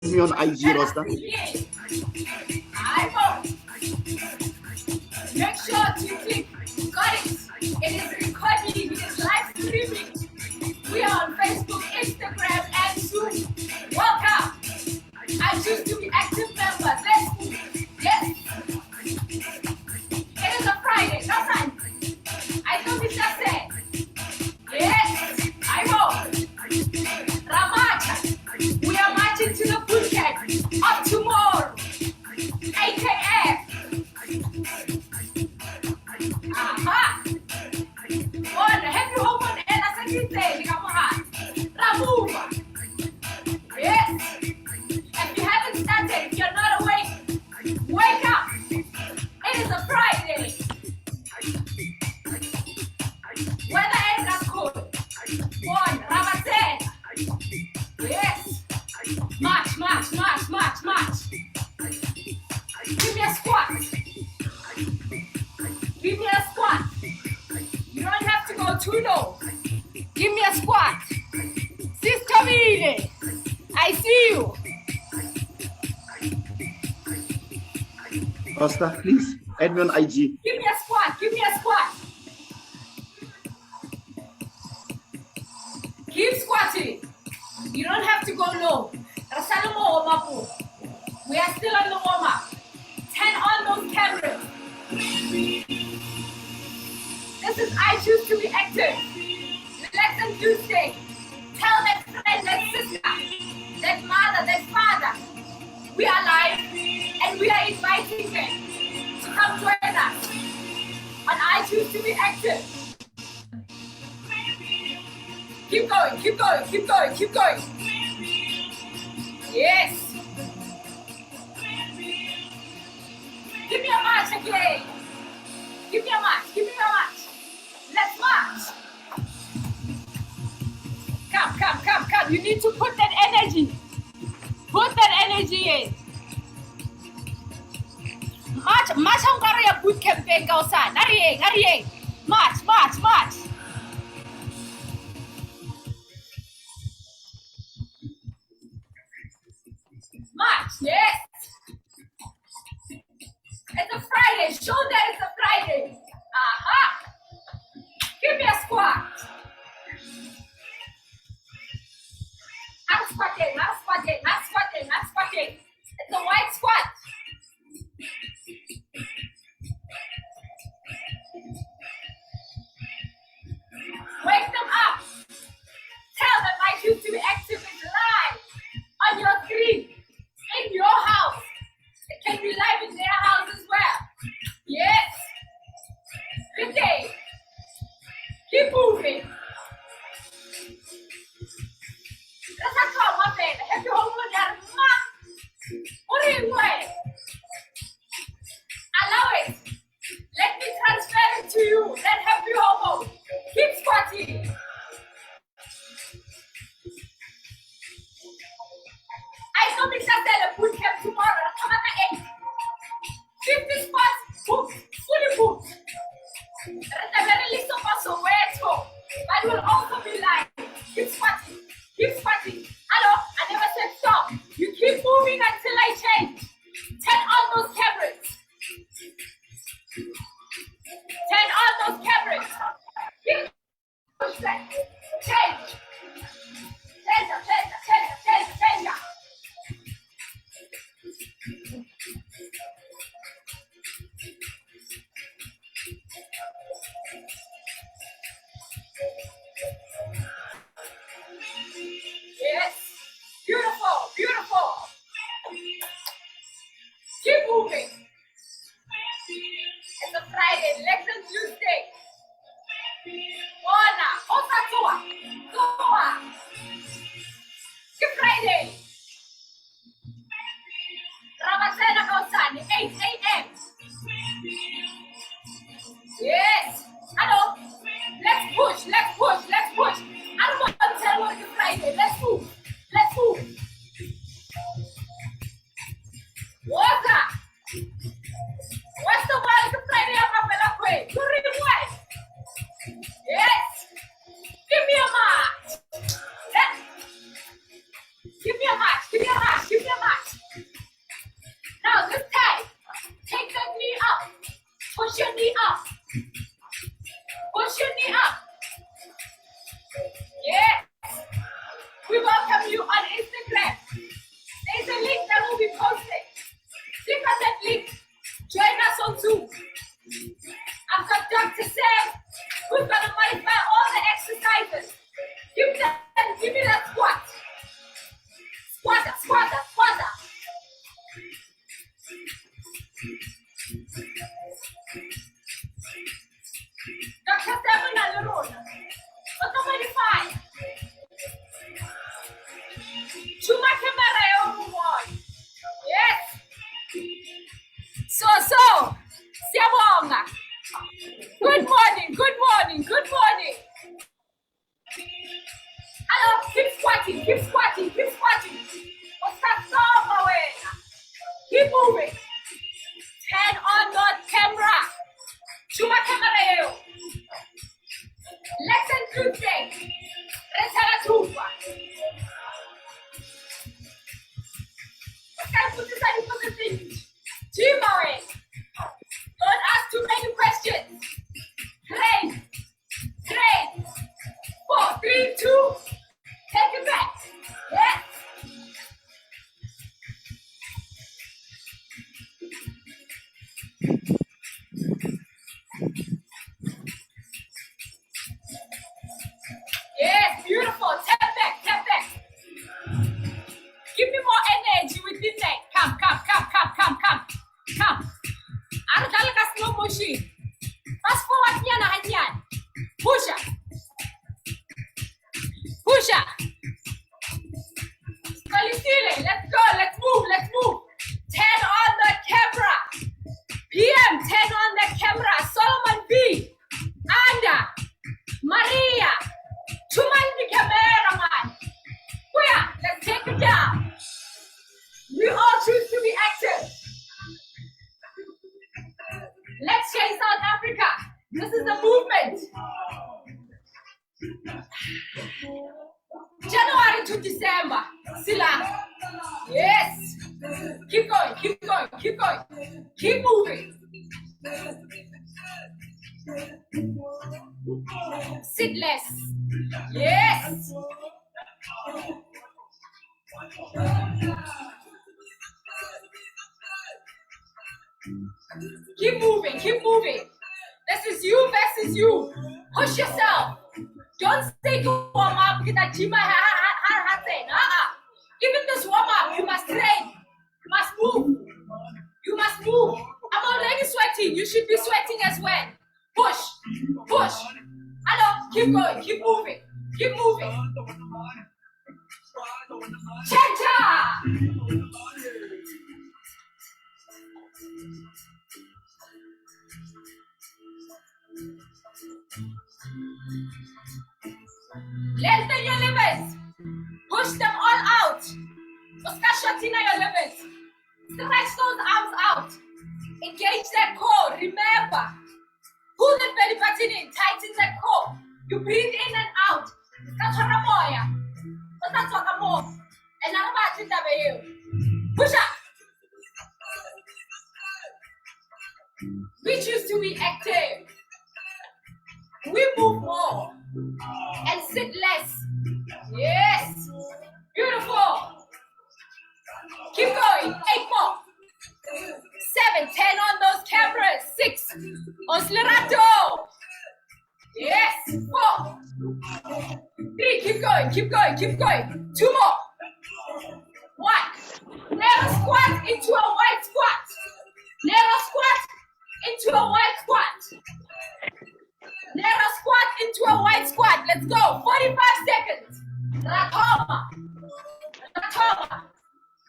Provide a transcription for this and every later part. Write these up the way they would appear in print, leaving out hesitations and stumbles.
me on IG, Rosta. Make sure to click. Got it. It is recording. It is live streaming. We are on Facebook, Instagram, and Zoom. Welcome. I choose to be active members. Let's move. Yes. It is a Friday. No time. I don't miss that day. Yes. I will. Ramacha. We are marching to the boot camp of tomorrow. AKF. Aha. One, have you home on the end of the day? Come on. Ramuva. Yes. If you haven't started, if you're not awake, wake up. It is a Friday. Weather ain't that cold. One, Ramadan. Yes. March, march, march, march, march. Give me a squat. Give me a squat. You don't have to go too low. Give me a squat. Sister Mine, I see you. Rosta, please add me on IG. Give me a squat. Give me a squat. Keep squatting. You don't have to go low. We are still on the warm-up. 10 on those cameras. This is I choose to be active. Relax and Tuesday. Tell that friend, that sister, that mother, that father, we are live and we are inviting them to come join us on I choose to be active. Keep going, keep going, keep going, keep going. Yes. Give me a march again. Give me a march, give me a march. Let's march. Come, come, come, come. You need to put that energy. Put that energy in. March, march ang karya boot campaign kausan. Narieng, narieng. March, march, march. March, yes. It's a Friday. Show that it's a Friday. Aha. Give me a squat. I'm squatting, I'm squatting, I'm squatting, I'm squatting. It's a white squat. Wake them up. Tell them I choose to be active is live on your screen, in your house. It can be live in their house as well. Yes. Good day. Keep moving. Let's not talk my baby. Have you hold on that mom? What are you doing? Allow it. Let me transfer it to you. Let help you homo. Keep squatting. I know we shall tell a boot camp tomorrow. Come at 8. 50 spots booked, fully booked. The very least of us are where to. But will also be live. Keep squatting. Keep squatting. Hello, I never said stop. You keep moving until I change. 10 on those cameras. 10 on those cameras. Keep push back. Change. Change up, change up, change up, change up, change up. Yes. Beautiful, beautiful. Keep moving. It's a Friday, Election Tuesday. Ona, Osa Tua, Tua. Good Friday. Ramasena Kausani, 8 a.m. Yes. Hello. Let's push, let's push, let's push. I don't want to tell what it's Friday. Let's move. Let's move. Water. What's the word to Friday on my way? You really what? Yes. Give me a march. Give me a march. Give me a march. Give me a put this on the thing. Keep going. Don't ask too many questions. Train. 4, 3, 2. Take it back. Yes. Yes, beautiful. Tap back. Give me more energy with this leg. Come. Arudala ka slow motion. Fast forward hanyana. Push up. Let's move. 10 on the camera. PM, 10 on the camera. Solomon B. Anda. Maria. Tuman the cameraman. Let's take it down. We all choose to be active. Let's change South Africa. This is the movement. January to December. Sila. Yes. Keep going. Keep moving. Sit less. Yes. Keep moving. This is you versus you. Push yourself. Don't stay to warm up. Even this warm up, you must train. You must move. I'm already sweating. You should be sweating as well. Push. Hello, keep going. Keep moving. Cha-cha! Lengthen your limits. Push them all out. Oscar your limits. Stretch those arms out. Engage that core. Remember. Pull the belly button in. Tighten that core. You breathe in and out. And now push up. We choose to be active. We move more and sit less. Yes. Beautiful. Keep going. 8 more. 7, 10 on those cameras. 6. Oslerato. Yes. 4. 3. Keep going. 2 more. 1. Narrow squat into a wide squat. Narrow squat into a wide squat. Narrow squat into a wide squat. Let's go. 45 seconds. Ratoma.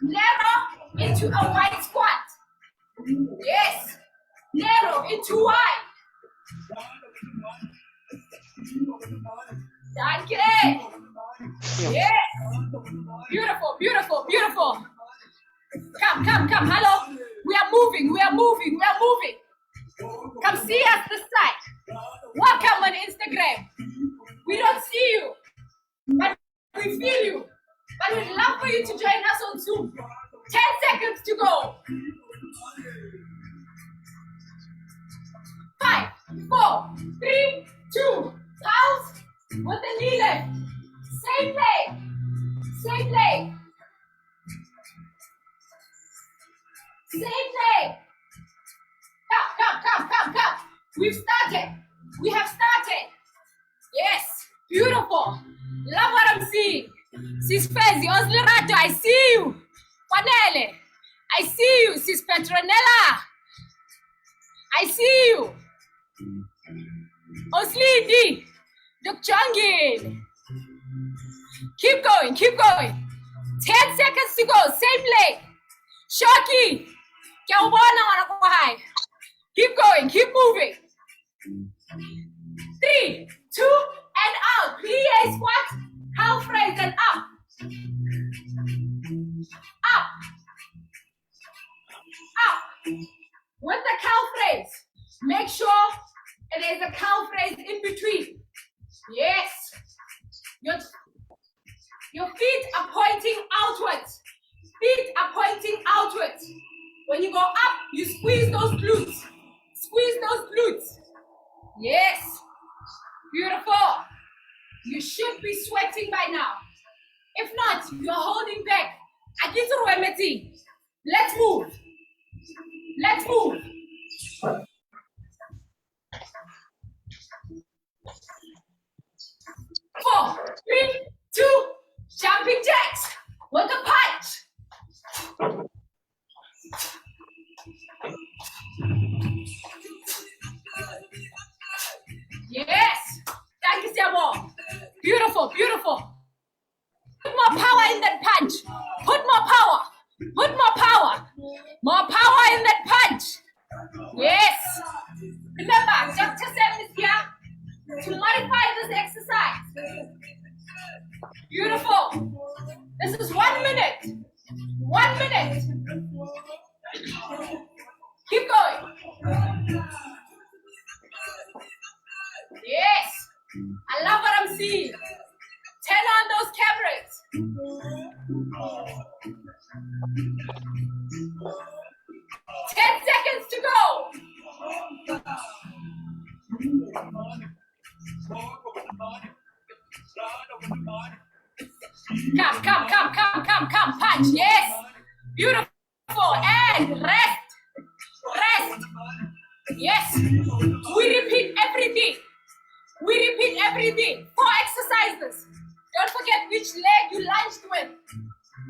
Narrow into a wide squat. Yes. Narrow into wide. Danke. Yes. Beautiful. Come. Hello. We are moving. Come see us this side. Welcome on Instagram. We don't see you, but we feel you. But we'd love for you to join us on Zoom. 10 seconds to go. 5, 4, 3, 2. Pause with the knee lift. Same leg. Come. We have started. Yes. Beautiful. Love what I'm seeing. Sis Fezi, Oslerato, I see you. Panele, I see you. Sis Petronella, I see you. Oslidi, Dr. Chongin. Keep going. 10 seconds to go. Same leg. Shoki. Keep going. Keep moving. 3, 2, and out. Plie squat. Calf raise and up. With the calf raise, make sure it is a calf raise in between. Yes. Your feet are pointing outwards. pointing outwards. When you go up, you squeeze those glutes. Squeeze those glutes. Yes. Beautiful. You should be sweating by now. If not, you're holding back. Let's move. Let's move. 4, 3, 2, jumping jacks with a punch. Yes. Thank you, Siamo. Beautiful, beautiful. Put more power in that punch. Put more power. Put more power. More power in that punch. Yes. Remember, Dr. Sam is here to modify this exercise. Beautiful. This is 1 minute. 1 minute. Keep going. Yes. I love what I'm seeing. 10 on those cameras. 10 seconds to go. Come. Punch. Yes. Beautiful. And rest. Rest. Yes. We repeat everything. 4 exercises. Don't forget which leg you lunged with.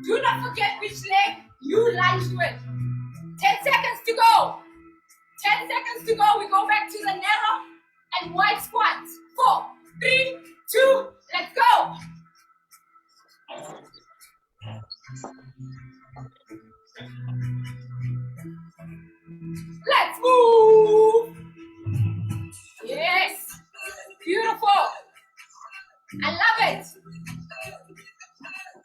Do not forget which leg you lunged with. 10 seconds to go. 10 seconds to go. We go back to the narrow and wide squats. 4, 3, 2, let's go. Let's move. Yes. Beautiful. I love it.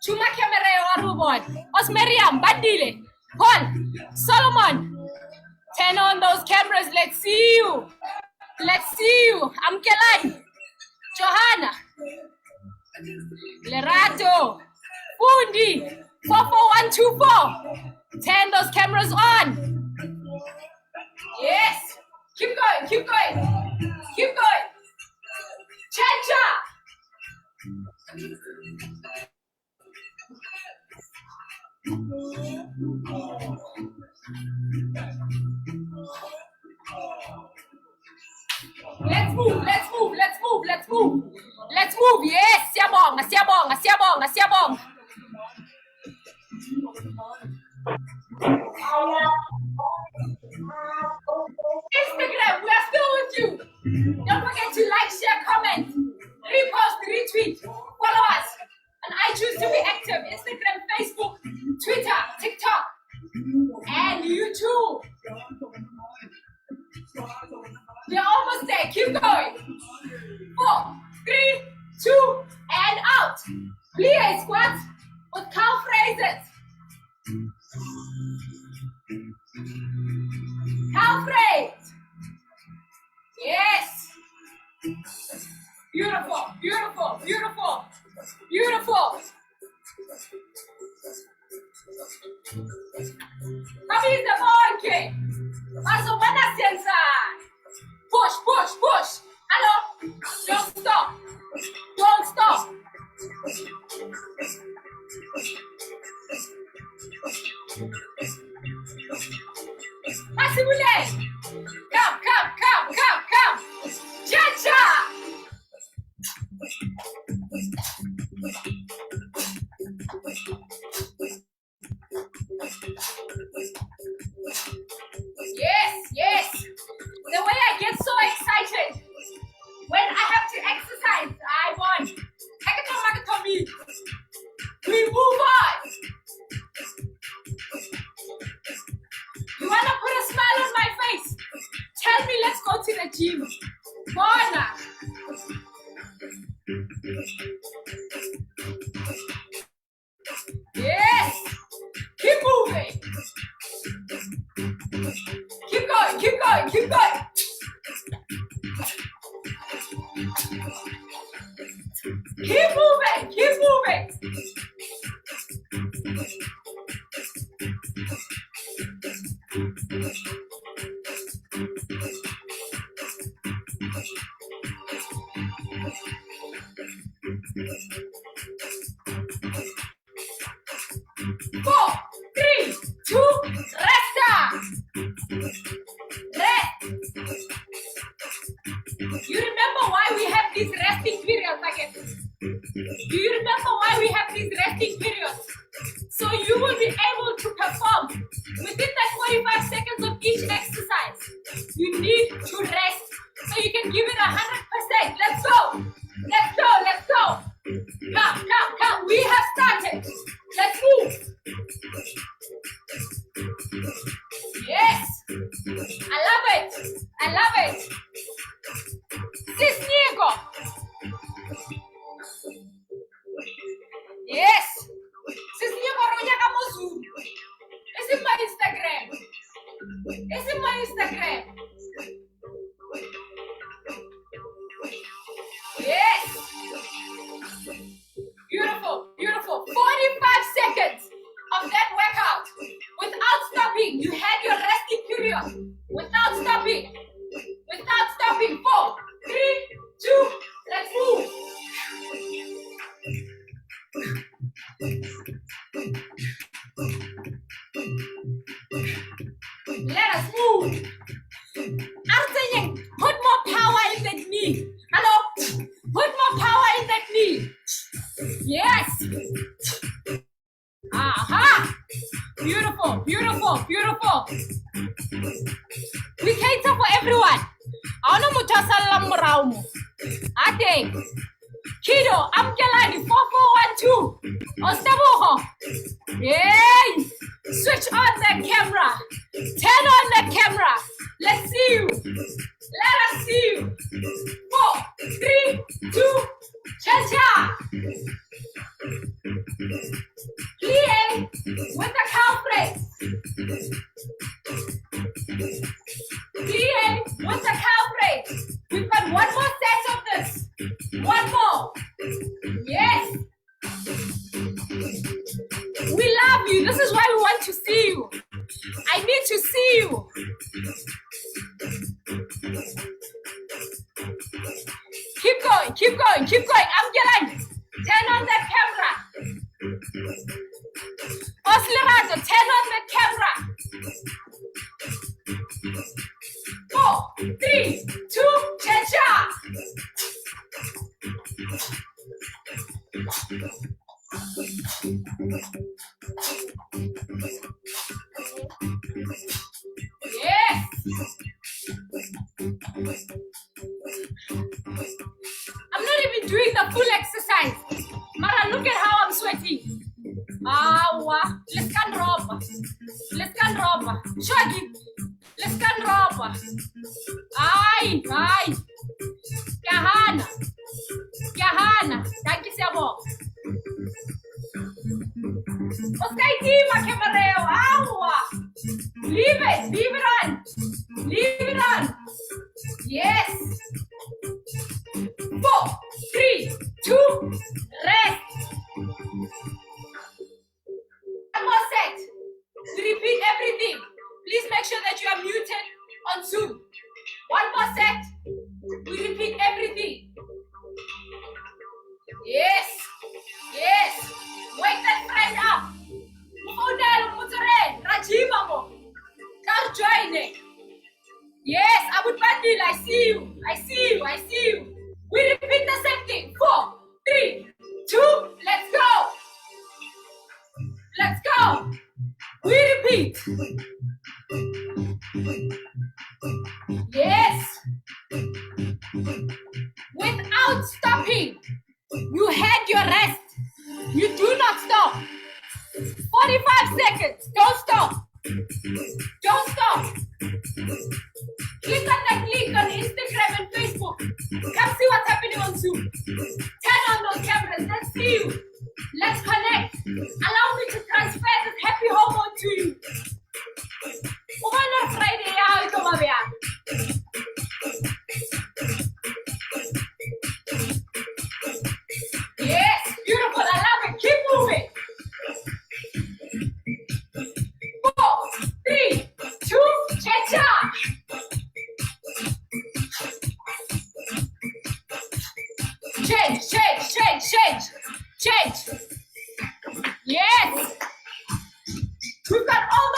Chuma Camereo Arubon. Osmeriam, Bandile. Paul. Solomon. 10 on those cameras. Let's see you. Let's see you. Amkelani. Johanna. Lerato. Fundi. 44124. 10 those cameras on. Yes. Keep going. Keep going. Chacha. Let's move. Yes, siabong. Instagram, we are still with you. Don't forget to like, share, comment, repost, retweet, follow us. And I choose to be active. Instagram, Facebook, Twitter, TikTok, and YouTube. We're almost there. Keep going. 4, 3, 2, and out. Plie squats with calf raises. Calf raise. Yes. Beautiful. Camisa Monke. Paso buena ciencia. Push. Hello. Don't stop. Masimule. Come. Cha-cha. Yes. The way I get so excited when I have to exercise, I want. We move on. You wanna put a smile on my face? Tell me, let's go to the gym. Mona. Yes. Keep moving. Keep going. Keep moving. resting period. So you will be able to perform within that 45 seconds of each exercise. You need to rest so you can give it 100%. Let's go. Let's go. Let's go. Come. We have started. Let's move. Yes. I love it. Sis Niego. Yes. Sis Niego ronya kamu Zoom. It's in my Instagram. Yes. Beautiful. 45 seconds of that workout without stopping. You had your resting period without stopping. 4, 3, 2, let's move. Let us move. Arthur, put more power in that knee. Hello? Put more power in that knee. Yes. Aha. Beautiful. We cater for everyone. I don't know I think. Kido, Amkelani, 4412. Ostaboho. Yay! Switch on that camera. Turn on that camera. Let's see you. Let us see you. 4, 3, 2, cha-cha. Plie with the calf raise. Plie with the calf raise. We've got one more set of this. One more. Yes. We love you. This is why we want to see you. I need to see you. Keep going. I'm getting. Turn on that camera. Oslerato, turn on the camera. 4, 3, 2, cha-cha. Yes. I'm not even doing the full exercise. Mara, look at how I'm sweating. Let's can rob. Shaggy. Let's can rob. Ay. Kahana. Thank you so much. Oskaiti camereo. Leave it on. Yes. 4, 3, 2, rest. One more set. To repeat everything. Please make sure that you are muted on Zoom. One more set. We repeat everything. Yes. Wake that friend up. Join it. Yes, Abu Badil, I see you. We repeat the same thing. 4, 3, 2, let's go. We repeat. Yes. Without stopping. You had your rest. You do not stop. 45 seconds. Don't stop. Click on that link on Instagram and Facebook. Come see what's happening on Zoom. Turn on those cameras. Let's see you. Let's connect. Allow me to transfer this happy hormone to you. Friday, yes, beautiful. I love it. Keep moving. 4, 3, 2, cha-cha. Change. Yes. We've got all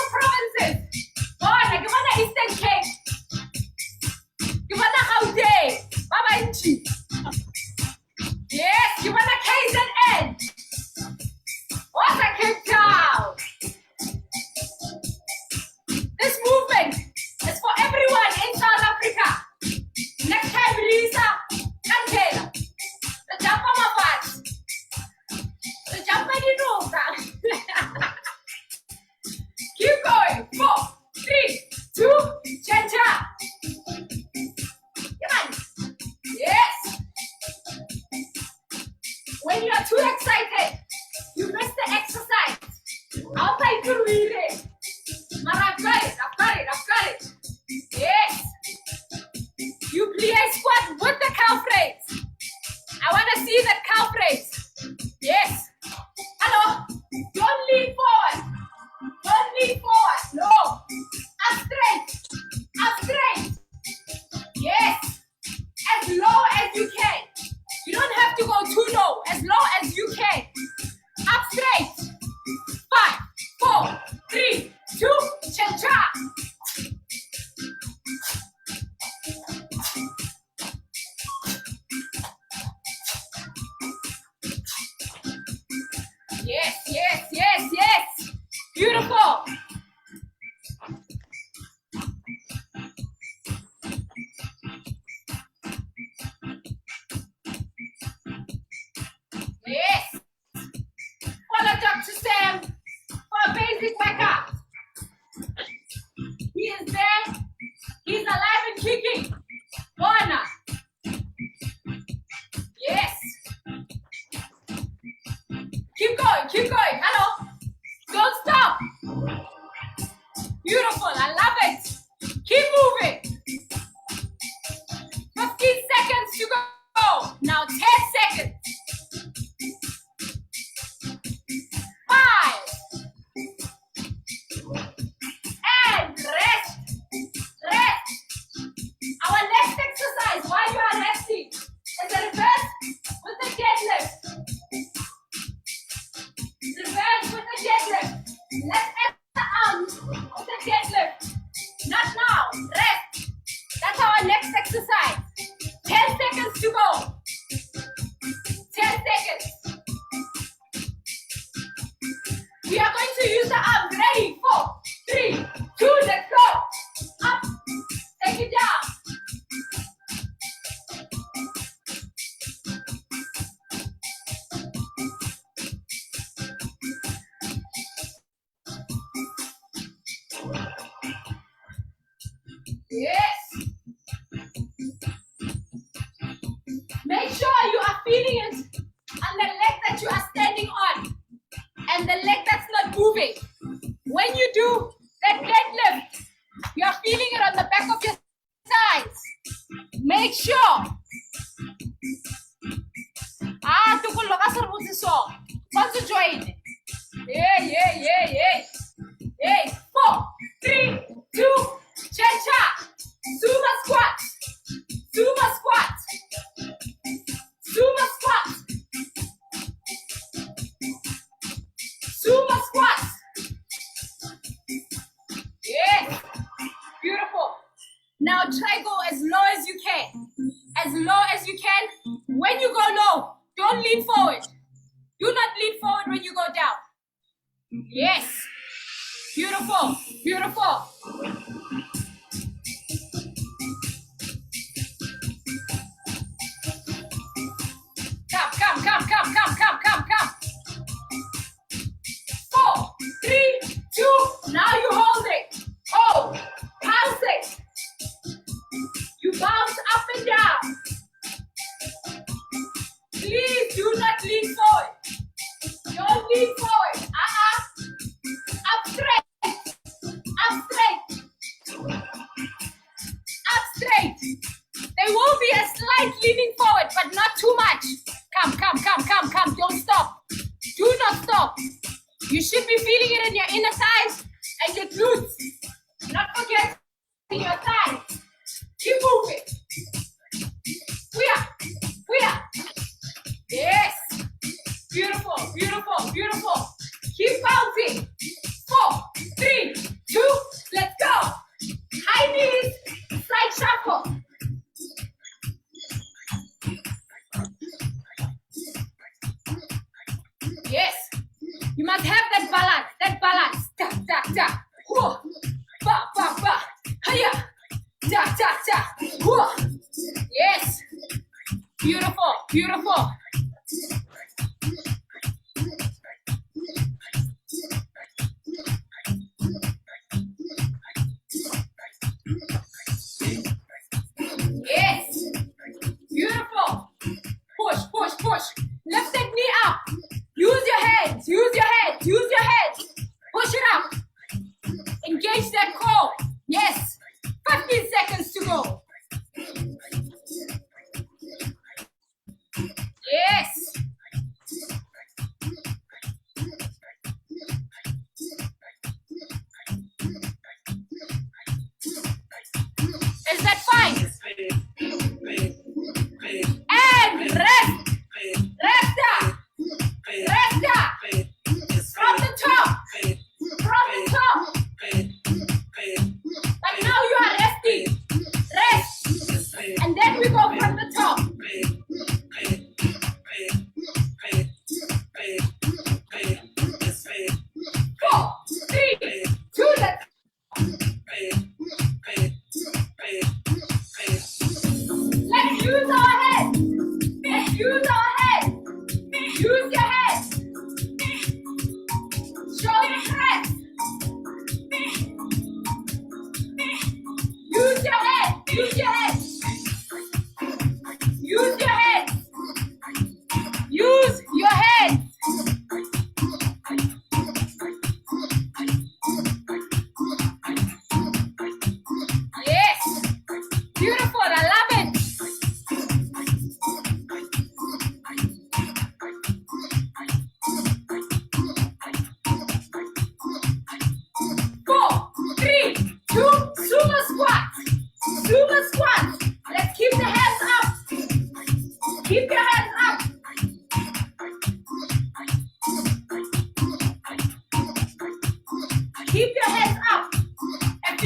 lean forward. No. Up straight. Up straight. Yes. As low as you can. You don't have to go too low. As low as you can. Up straight. 5, 4, 3, 2, cha-cha. Yes, yes, yes, yes. Beautiful. Yes. Follow Dr. Sam for a basic workout. He is there. He's alive and kicking. Bona. Yes. Keep going, keep going. Hello. Don't stop. Beautiful. I love it. Keep moving. 15 seconds to go. Now 10 seconds. 5. And rest. Rest. Our next exercise while you are resting is a reverse with the deadlift. Reverse with the deadlift. Let's end the arms with the deadlift. Not now. Rest. That's our next exercise. 10 seconds to go. 10 seconds. We are going to use the arms. Ready? 4, 3, 2, let's go. Up. Take it down. Yes. Make sure you are feeling it on the leg that you are standing on and the leg that's not moving. When you do that deadlift, you are feeling it on the back of your thighs. Make sure. Want to join? Yeah. 4, 3, 2, cha-cha. Sumo squat. Sumo squat. Sumo squat. Sumo squat. Yes. Beautiful. Now try go as low as you can. As low as you can. When you go low, don't lean forward. Do not lean forward when you go down. Yes. Beautiful. Beautiful. Come. 4, 3, 2. Now you hold it. Hold. Bounce it. You bounce up and down. Please do not lean forward. Don't lean forward. Up straight. Up straight. Up straight. There will be a slight leaning forward, but not too much. Come. Don't stop. Do not stop. You should be feeling it in your inner thighs and your glutes. Not forget in your thighs. Keep moving. We are. Yes. Beautiful. Keep bouncing. 4, 3, 2, let's go. High knees, side shuffle. Yes. You must have that balance. Ta. Whoa. Ba. Hiya. Ta. Whoa. Yes. Beautiful. Yes. Beautiful. Push. Lift that knee up. Use your hands. Push it up. Engage that core. Yes. 15 seconds to go. Yes.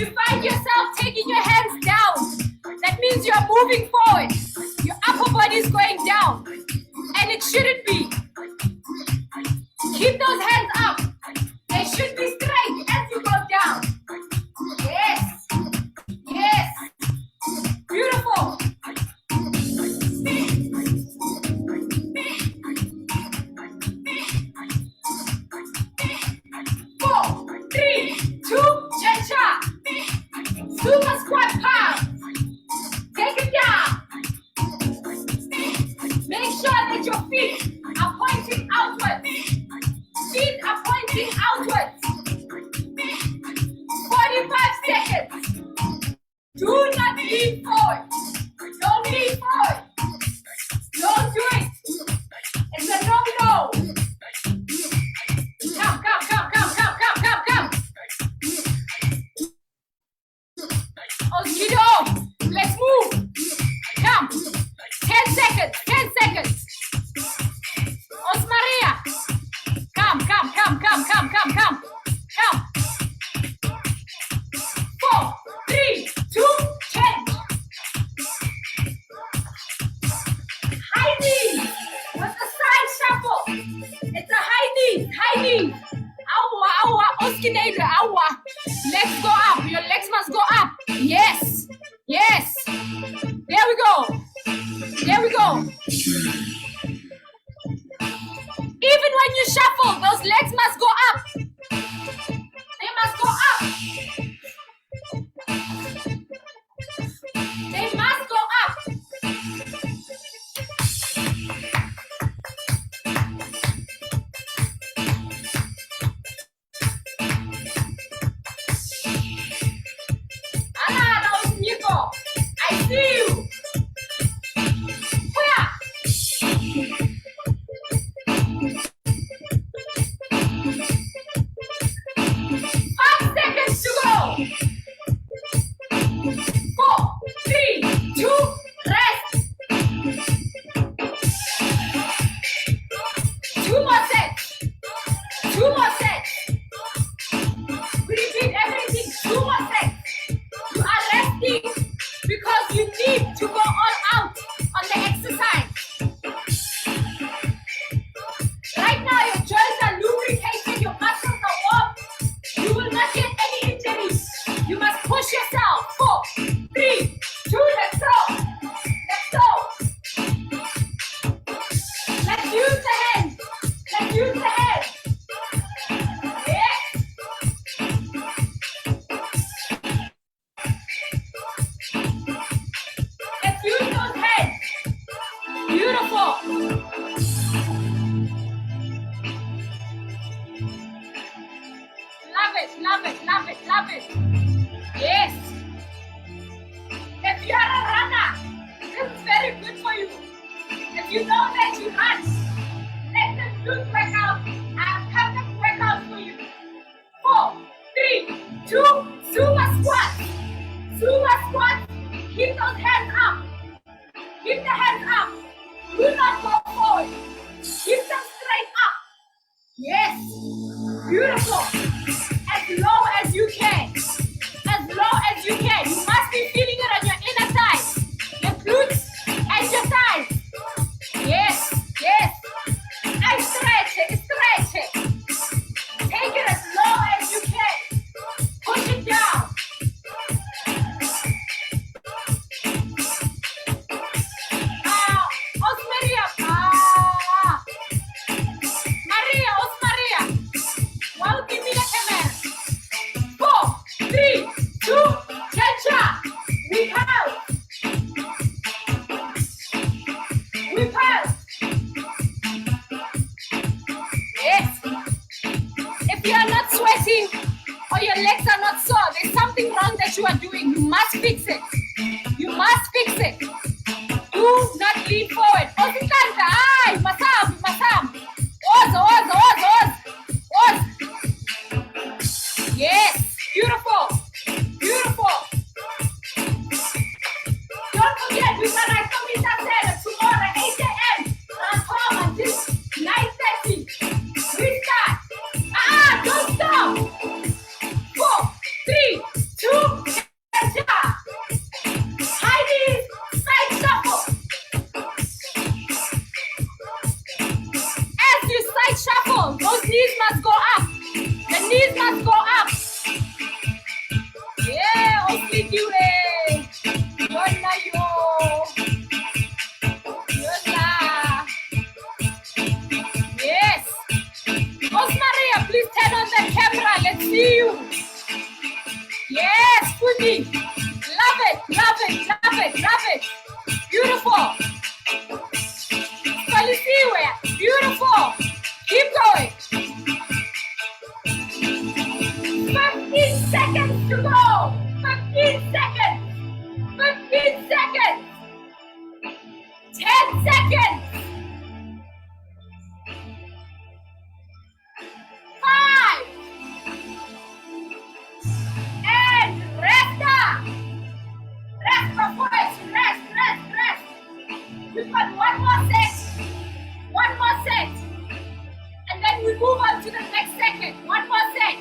you find yourself taking your hands down, that means you're moving forward. Your upper body is going down, and it shouldn't be. Keep those hands up. They should be straight as you go down. Yes. Yes. Beautiful. 4, 3, 2, Tshela. Super squat pound. Take it down. Make sure that your feet are pointing outwards. Feet are pointing outwards. 45 seconds. Do not lean forward. Don't lean forward. Don't do it. It's a no-no. Come, come, come, come, come, come, come, come. Oskido, let's move. Come. 10 seconds, 10 seconds. Osmaria. Come, come, come, come, come, come, come. Come. 4, 3, 2, change. High knees with the side shuffle. It's a high knees, high knees. Awa, awa, oskidator, awa. Legs go up, your legs must go up. Yes, yes. There we go. There we go. Even when you shuffle, those legs must go up. They must go up. They must go up. Ah, that was Nico. I see you. Where? 5 seconds to go. 4, 3, 2, rest. 2 more sets. 2 more sets. We repeat everything. 2 more sets. You are resting because you need to go all out on the exercise. Right now, your joints are lubricated, your muscles are warm. You will not get any injuries. You must push yourself. 4, 3, 2, let's go. Let's go. Let's use the hands. Let's use the hands. Yes. Let's use those hands. Beautiful. Love it, love it, love it, love it. Yes. If you're a runner, this is very good for you. If you know that you run, let them do workout. I have perfect workout for you. 4, 3, 2, sumo squat. Sumo squat. Keep those hands up. Keep the hands up. Do not go forward. Keep them straight up. Yes. Beautiful. As low as you can. As low as you can. You must be feeling it on your inner thighs, your glutes, and your thighs. Yes, yes. And stretch it, stretch it. Take it as low as you can. Push it down. Osmaria. Maria, Osmaria. Well, give me the camera. 4, 3, 2, Tshela. Whip out. Whip out. Yes. If you are not sweating or your legs are not sore, there's something wrong that you are doing. You must fix it. You must fix it. Do not lean forward. Ozikanta. Ay, masam, masam. Oz, oz, oz, oz. Oz. Yes. Beautiful. Beautiful. Don't forget, we got our community center tomorrow, 8 a.m. Transform until 9:30. Restart. Don't stop. 4, 3, 2, me. Love it, love it, love it, love it. Beautiful. Beautiful. Keep going. 15 seconds to go. 15 seconds. 15 seconds. 10 seconds. 5. And rest up. Rest before it. Rest. We've got one more set. One more set. And then we move on to the next second. One more set.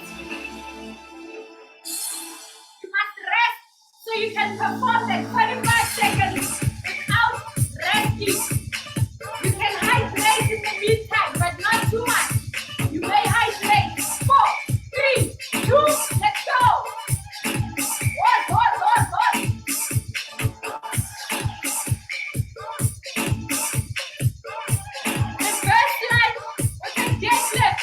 You must rest so you can perform that 25 seconds without resting. You can hydrate in the meantime, but not too much. You may hydrate. 4, 3, 2, let's go. One. The first line was a deadlift.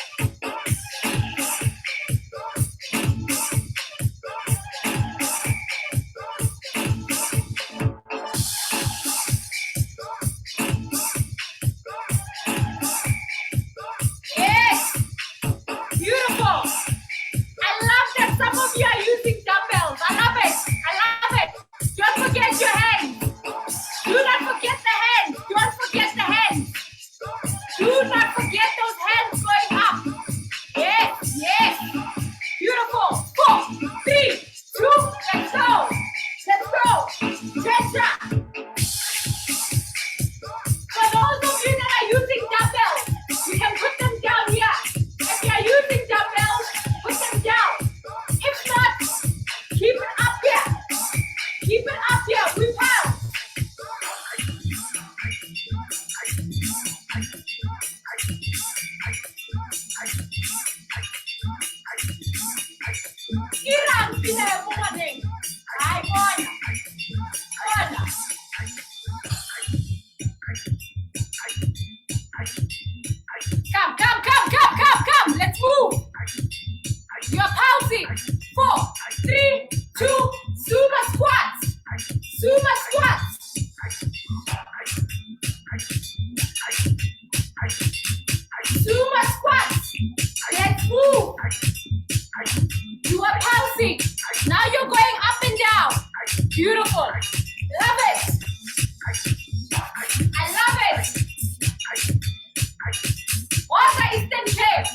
Yes, beautiful. I love that some of you are using dumbbells. I love it. Don't forget your hands. Do not forget the hands. Don't forget the hands. Do not forget those hands going up. Yes. Beautiful. 4, 3, 2, let's go. Tshela. For those of you that are using dumbbells, you can put them down here. If you are using dumbbells, put them down. If not, keep it up here. We pound. Irang pinaya mo maning. Ay, on. Come. Let's move. You're pausing. 4, 3, 2, Zumba squats. Zumba squats. Let's move. You are pausing. Now you're going up and down. Beautiful. Love it. I love it. Waza Eastern Cape.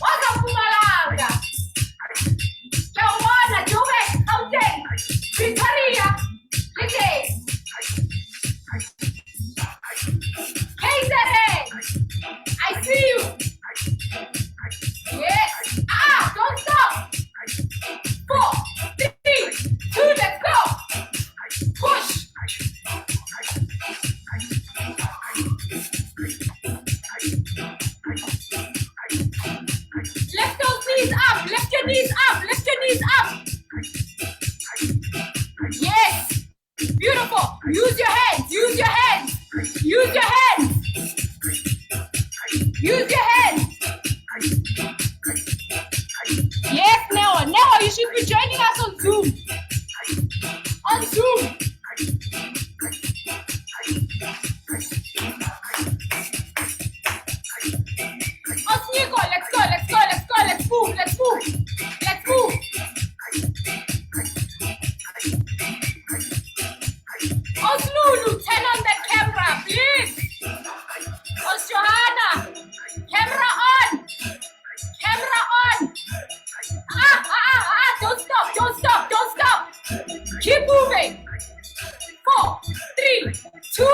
Waza Mpumalanga. Joanna, Joburg, Gauteng, Pretoria, Licay. KZN. I see you. Yes. Don't stop. 4, 3, 2, let's go. Push. Lift those knees up. Lift your knees up. Yes. Beautiful. Use your hands. Yes, Now you should be joining us on Zoom. Osnico, let's move. Oslulu, turn on that camera, please. Johanna, camera on. Don't stop. Keep moving. 4, 3, 2,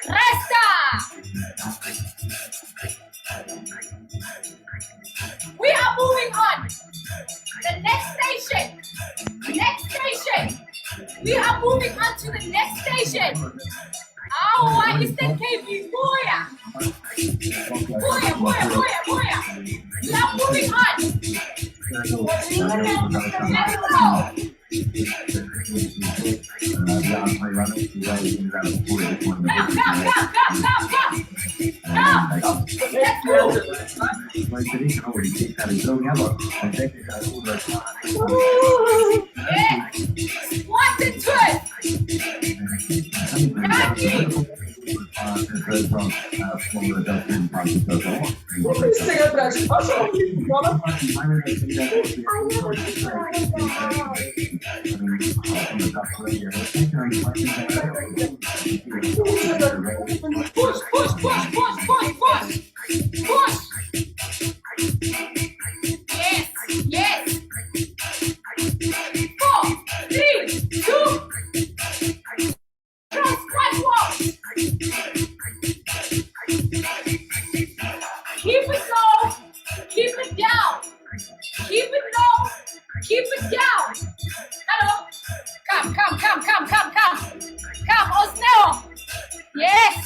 resta. We are moving on. The next station. We are moving on to the next station. Our Eastern Cape, Boya. We are moving on. Let's go. Let's go. Push, push, push, push, push, push. Push. Yes, yes. 4, 3, 2. Cross squat walk. Keep it low. Keep it down. Keep it low. Keep it down. Hello. Come. Come, Osneo. Yes.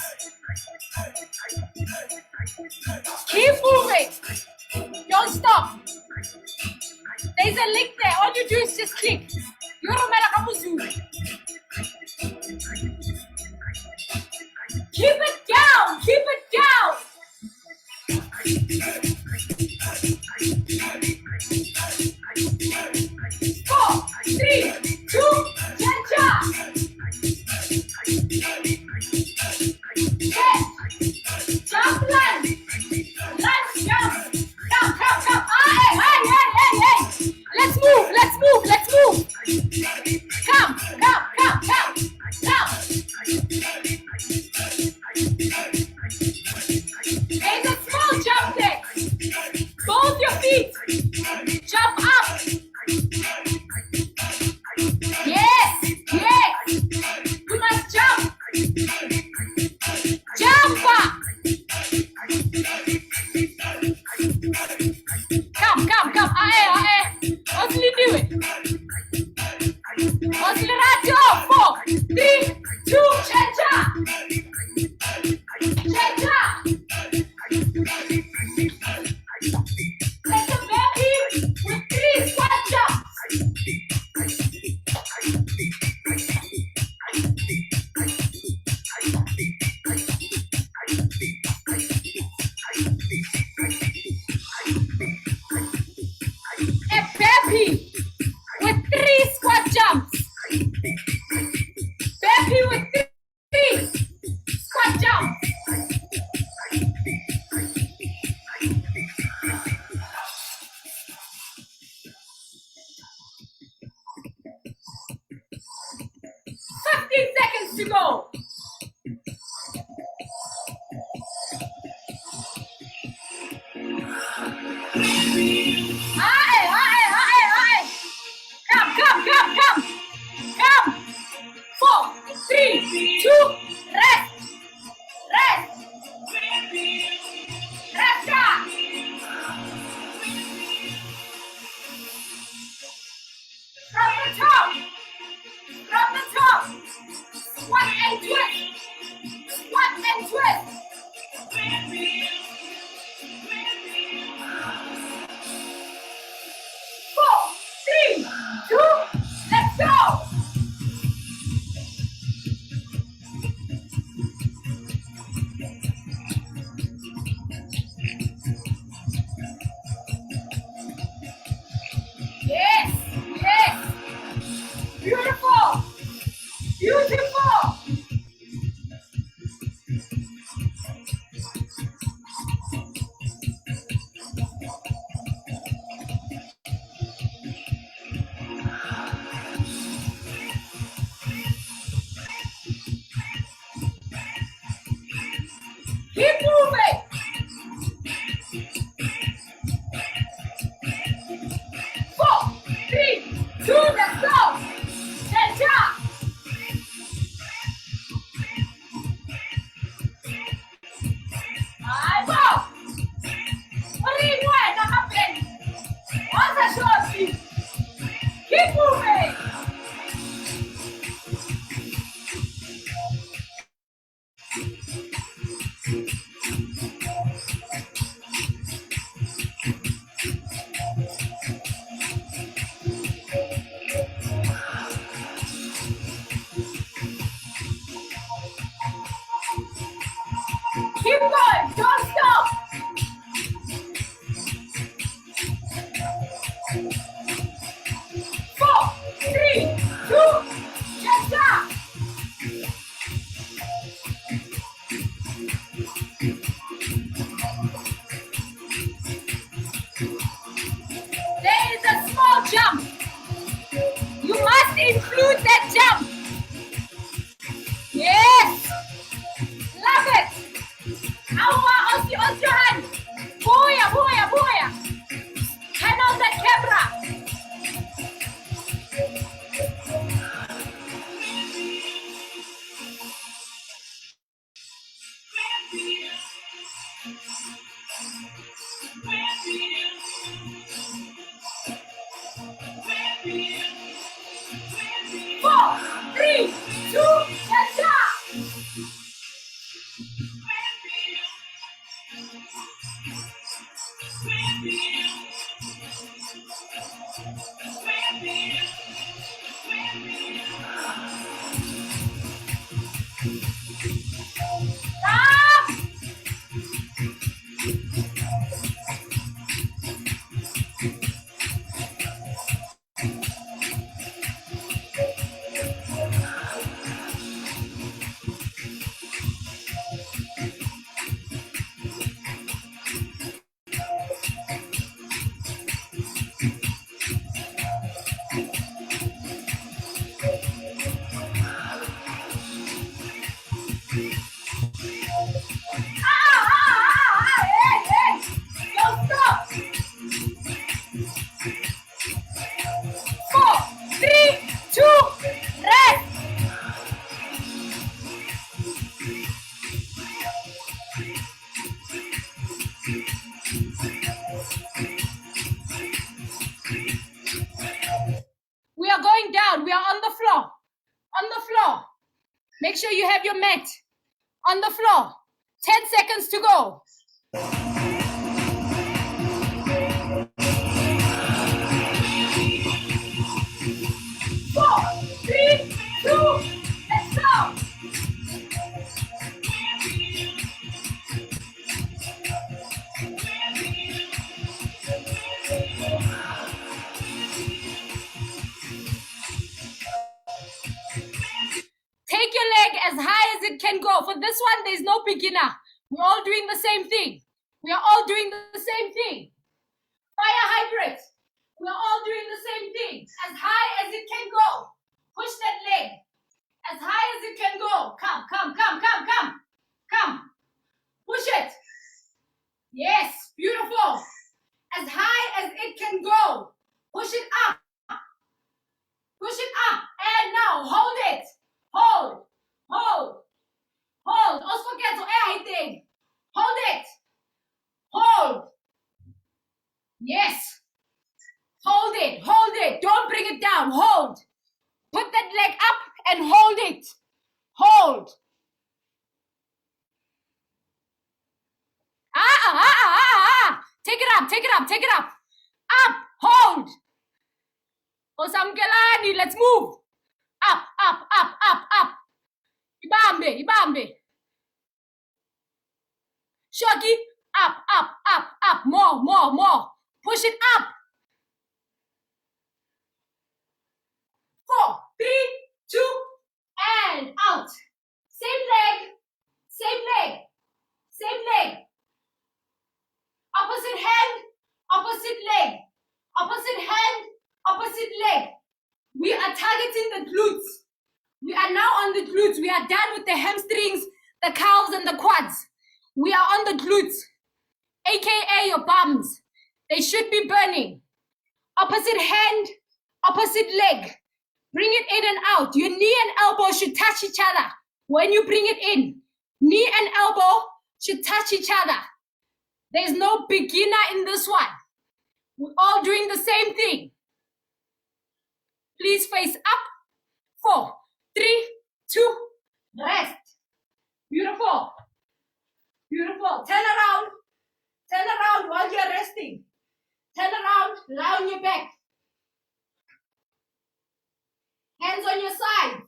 Keep moving. Don't stop. There's a link there. All you do is just click. Keep it down. Keep it down. 4, 3, 2, cha-cha. Jump, lunge. Lunge, jump. Come. Hey. Let's move. Come. There's a small jump there. Both your feet. Jump up. Yes. You must jump. Jump up. Come. Aye. Only do it. Only right off. 4, 3, 2, cha-cha. Cha-cha. Take a baby with 3 squat jumps. 15 seconds to go. Aye. Come. 4, 3, 2, rest. Rest up. From the top. Squat and twist. 4, 3, 2, let's go. Yes. Beautiful. glutes that jump. Yes. Love it. Aua, osteo hand. Booyah, booyah, booyah. Hand on that camera. 4, 3, 2, let's go. Stop. Hey. Don't stop. 4, 3, 2, rest. We are going down. We are on the floor. On the floor. Make sure you have your mat on the floor. 10 seconds to go. 4, 3, 2, let's go. Take your leg as high as it can go. For this one, there's no beginner. We're all doing the same thing. We are all doing the same thing. Fire hydrate. We're all doing the same thing. As high as it can go. Push that leg. As high as it can go. Come. Push it. Yes, beautiful. As high as it can go. Push it up. Push it up. And now hold it. Hold. Also get to everything. Hold it. Hold. Yes. Hold it. Don't bring it down. Hold. Put that leg up and hold it. Hold. Take it up. Up. Hold. Osamkelani, let's move. Up. Ibambe. Shoki. Up. More. Push it up. 4, 3, 2, and out. Same leg. Opposite hand, opposite leg. Opposite hand, opposite leg. We are targeting the glutes. We are now on the glutes. We are done with the hamstrings, the calves, and the quads. We are on the glutes, aka your bums. They should be burning. Opposite hand, opposite leg. Bring it in and out. Your knee and elbow should touch each other when you bring it in. Knee and elbow should touch each other. There's no beginner in this one. We're all doing the same thing. Please face up. 4, 3, 2, rest. Beautiful. Turn around while you're resting. Turn around, lie on your back. Hands on your side.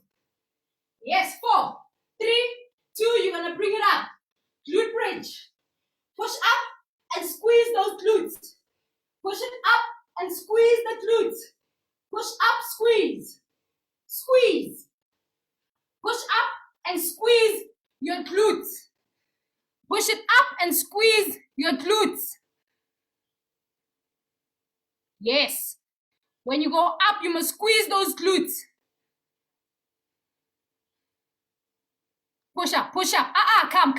Yes, 4, 3, 2, you're gonna bring it up. Glute bridge. Push up and squeeze those glutes. Push it up and squeeze the glutes. Push up, squeeze. Push up and squeeze your glutes. Push it up and squeeze your glutes. Yes. When you go up, you must squeeze those glutes. Push up, push up. Come.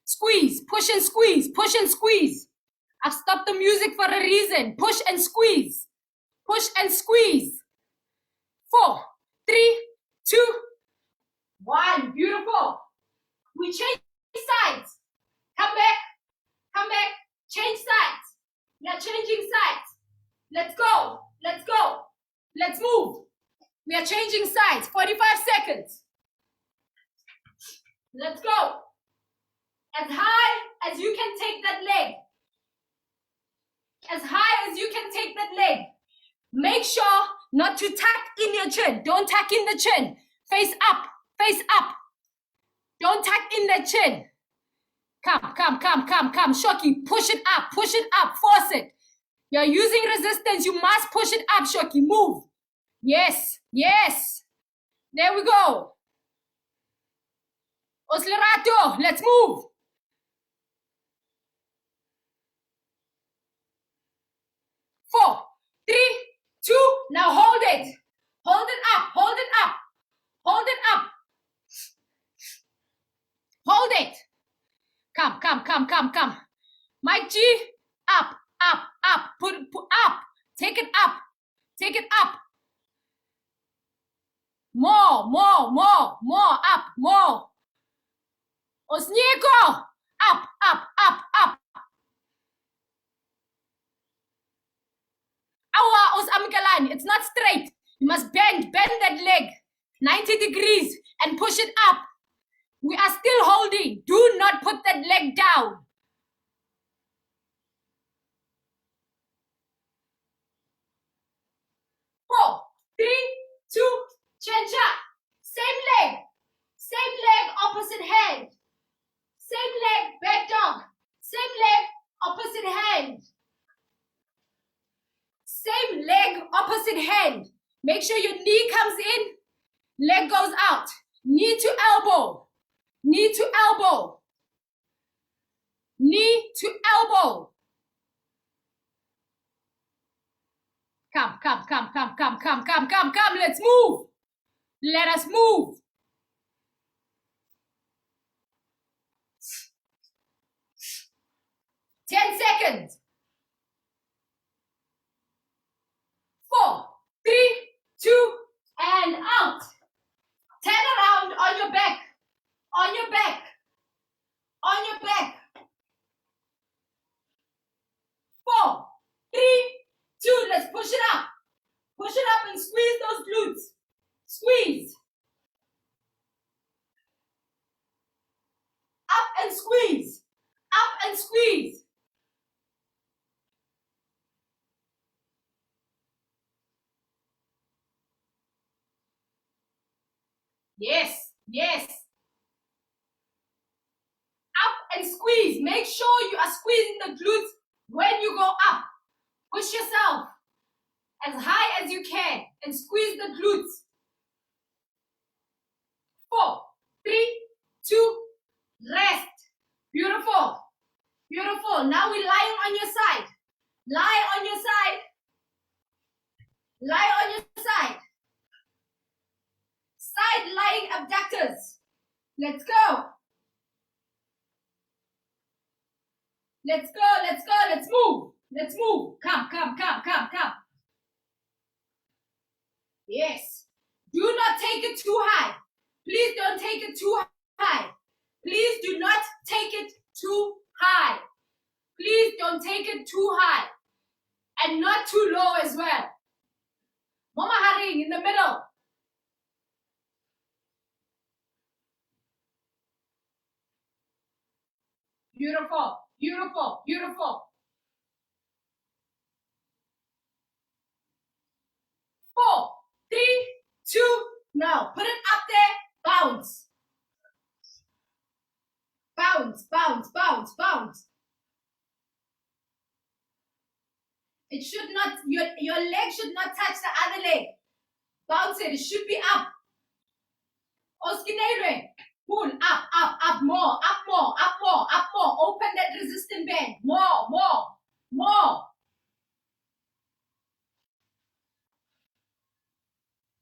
Squeeze, push and squeeze, push and squeeze. I've stopped the music for a reason. Push and squeeze. Push and squeeze. 4, 3, 2, 1. Beautiful. We change sides. Come back. Change sides. We are changing sides. Let's go. Let's move. We are changing sides. 45 seconds. Let's go. As high as you can take that leg. As high as you can take that leg. Make sure not to tuck in your chin. Don't tuck in the chin. Face up. Don't tuck in the chin. Come. Shoki, push it up. Force it. You're using resistance. You must push it up, Shoki. Move. Yes. There we go. Oslerato, let's move. 4, 3, 2, now hold it. Hold it up. Hold it. Come. Mike G, up. Put up. Take it up. More, up, more. Osnieko, up. Awa Osamkalani, it's not straight. You must bend that leg 90 degrees and push it up. We are still holding. Do not put that leg down. 4, 3, 2, change up. Same leg, opposite hand. Same leg, back dog. Same leg, opposite hand. Same leg, opposite hand. Make sure your knee comes in, leg goes out. Knee to elbow. Come. Let's move. Let us move. Ten seconds. 4, 3, 2, and out. Turn around on your back. 4, 3, 2, let's push it up. And squeeze those glutes. Squeeze. Up and squeeze. Yes. Up and squeeze. Make sure you are squeezing the glutes when you go up. Push yourself as high as you can and squeeze the glutes. 4, 3, 2, rest. Beautiful. Now we're lying on your side. Lie on your side. Side lying abductors. Let's go. Let's move. Come. Yes. Do not take it too high. Please don't take it too high. Please do not take it too high. Please don't take it too high. And not too low as well. Mama Haring in the middle. Beautiful. 4, 3, 2, now put it up there, bounce. It should not, your leg should not touch the other leg. Bounce it should be up. Oskinere, pull up, more. Open that resistant band, more.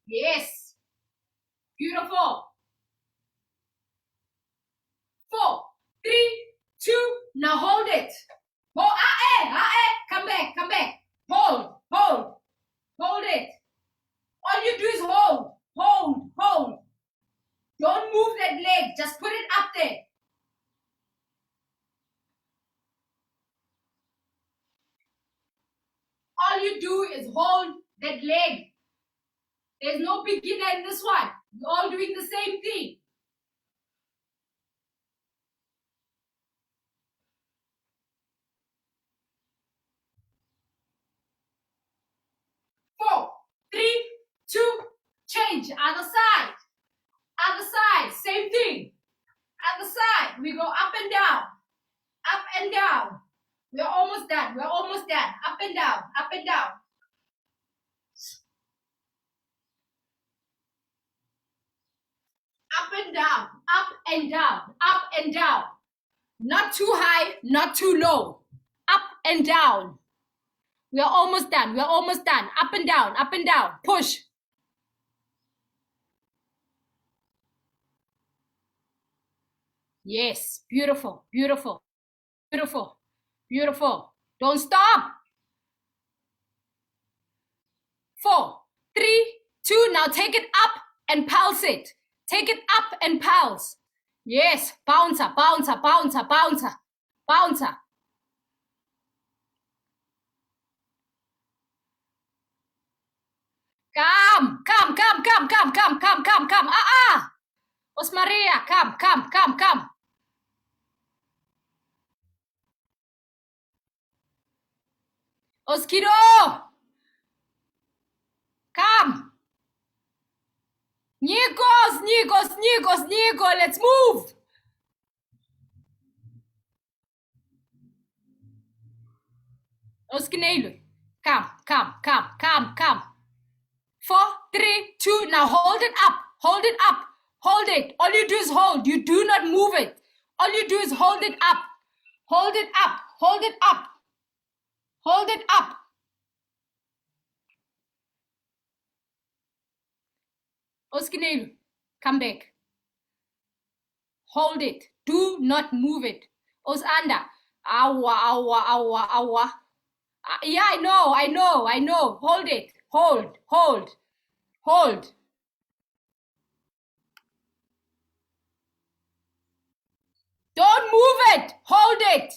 Yes. Beautiful. leg. Just put it up there. All you do is hold that leg. There's no beginner in this one. You're all doing the same thing. 4, 3, 2, change. Other side. Other side. Same thing. Other side. We go up and down. Up and down. We're almost done. We're almost done. Up and down. Up and down. Up and down. Up and down. Up and down. Not too high, not too low. Up and down. We are almost done. We are almost done. Up and down. Up and down. Push. Yes. Beautiful. Beautiful. Beautiful. Beautiful. Don't stop. 4, 3, 2. Now take it up and pulse it. Take it up and pulse. Yes. Bouncer, bouncer, bouncer, bouncer, bouncer. Come, come, come, come, come, come, come, come, come. Osmaria, come, come, come, come. Oskido, come. Nikos, Nikos, Nikos, Nico, let's move. Oskinelu, come, come, come, come, come. 4, 3, 2, now hold it up, hold it up, hold it. All you do is hold, you do not move it. All you do is hold it up, hold it up, hold it up, hold it up. Oskinelu, come back. Hold it, do not move it. Osanda, awa, awa, awa, awa. Yeah, I know. Hold it, hold, hold, hold. Don't move it, hold it.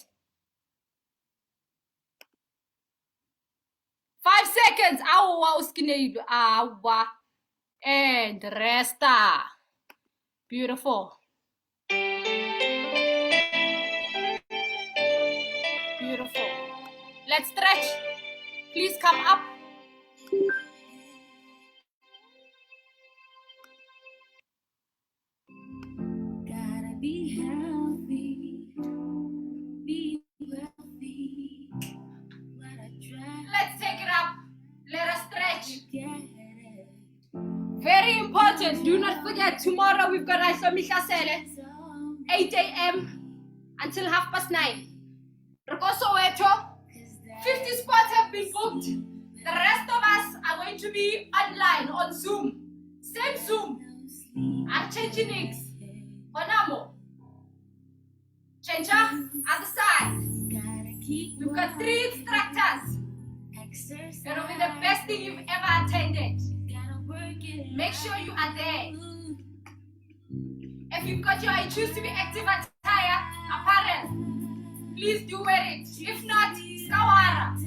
5 seconds, awa, Oskinelu, awa. And resta. Beautiful. Beautiful. Let's stretch. Please come up. Gotta be healthy, be wealthy. What I try Let's take it up. Let us stretch. to get it. Very important. Do not forget, tomorrow we've got Aisha 8 a.m. until 9:30. Soweto, 50 spots have been booked. The rest of us are going to be online on Zoom. Same Zoom. I'm changing things. Onamo. Chencha, other side. Gotta keep We've got 3 instructors. exercise. It'll be the best thing you've ever attended. Gotta work it. Make sure you are there. If you've got your I choose to be active attire, apparel, please do wear it. If not, skawara.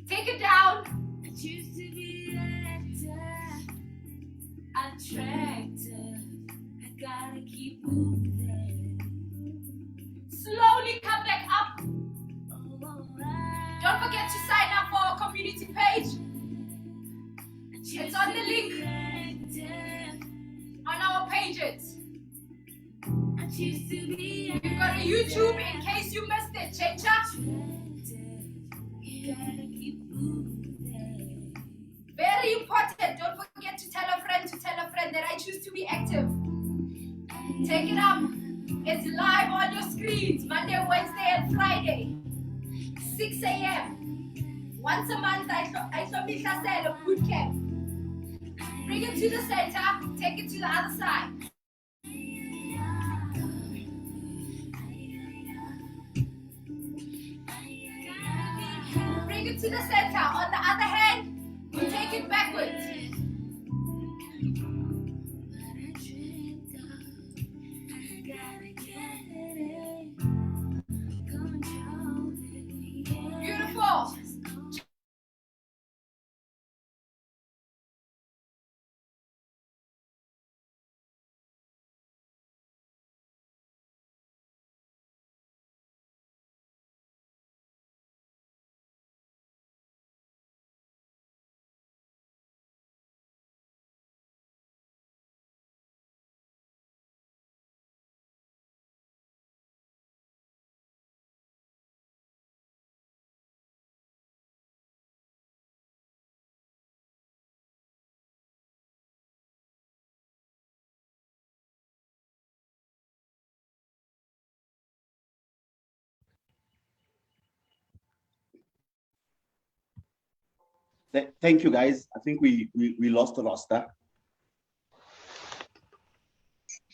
Take it down. I choose to be active, attractive. I gotta keep moving. Slowly come back up. Oh, Don't forget to sign up for our community page. It's on the link on our pages. I choose to be We've got a YouTube in case you missed it. Chencha. You gotta keep moving. Very important. Don't forget to tell a friend that I choose to be active. Take it up. It's live on your screens Monday, Wednesday, and Friday. 6 a.m. Once a month, I saw Mihlasela boot camp. Bring it to the center, take it to the other side. Bring it to the center. On the other hand, you take it backwards. Thank you, guys. I think we lost the roster.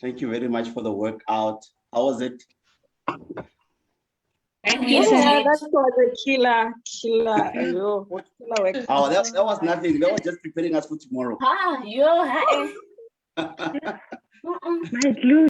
Thank you very much for the workout. How was it? Yeah, that was a killer work. Oh, that was nothing. That was just preparing us for tomorrow. Ah, yo, My glute.